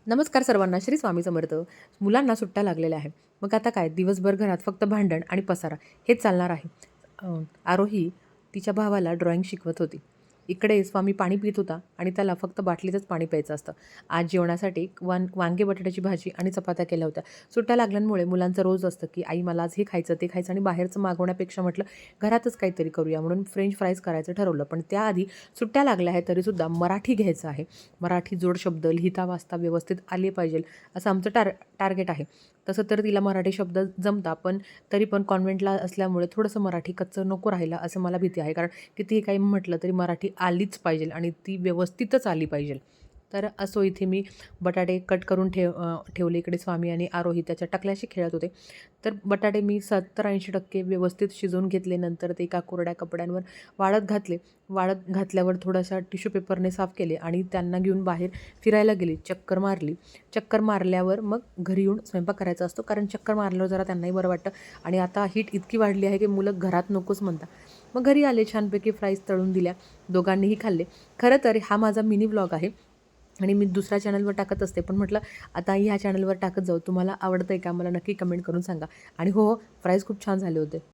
नमस्कार सर्वांना. श्री स्वामी समर्थ. मुलांना सुट्ट्या लागलेल्या आहे. मग आता काय दिवसभर घरात फक्त भांडण आणि पसारा हेच चालणार आहे. आरोही तिच्या भावाला ड्रॉइंग शिकवत होती. इकडे स्वामी पाणी पित होता आणि त्याला फक्त बाटलीतच पाणी प्यायचं असतं. आज जेवणासाठी वांगे बटाट्याची भाजी आणि चपात्या केल्या होत्या. सुट्ट्या लागल्यामुळे मुलांचं रोज असतं की आई मला आज हे खायचं ते खायचं आणि बाहेरचं मागवण्यापेक्षा म्हटलं घरातच काहीतरी करूया म्हणून फ्रेंच फ्राईज करायचं ठरवलं. पण त्याआधी सुट्ट्या लागल्या आहेत तरीसुद्धा मराठी घ्यायचं आहे. मराठी जोडशब्द लिहिता वाचता व्यवस्थित आले पाहिजे असं आमचं टार्गेट आहे. तसं तर तिला मराठी शब्द जमता, पण तरी पण कॉन्व्हेंटला असल्यामुळे थोडंसं मराठी कच्चं नको राहिलं असं मला भीती आहे. कारण कितीही काही म्हटलं तरी मराठी आलीच पाहिजे आणि ती व्यवस्थितच आली पाहिजे. तर असो इथे मी बटाटे कट करून ठेवले. इकडे स्वामी आणि आरोही त्याच्या टकल्याशी खेळत होते. तर बटाटे मी 70-80% व्यवस्थित शिजवून घेतले. नंतर ते एका कोरड्या कपड्यांवर वाळत घातले. वाळत घातल्यावर थोडासा टिश्यू पेपरने साफ केले आणि त्यांना घेऊन बाहेर फिरायला गेले. चक्कर मारली. चक्कर मारल्यावर मग घरी येऊन स्वयंपाक करायचा असतो, कारण चक्कर मारल्यावर जरा त्यांनाही बरं वाटतं. आणि आता हीट इतकी वाढली आहे की मुलं घरात नकोच म्हणतात. मग घरी आले, छानपैकी फ्राईज तळून दिल्या. दोघांनीही खाल्ले. खरं तर हा माझा मिनी व्लॉग आहे आणि मी दुसऱ्या चॅनलवर टाकत असते, पण म्हटलं आता ह्या चॅनलवर टाकत जाऊ. तुम्हाला आवडतं आहे का मला नक्की कमेंट करून सांगा. आणि हो, फ्राईज खूप छान झाले होते.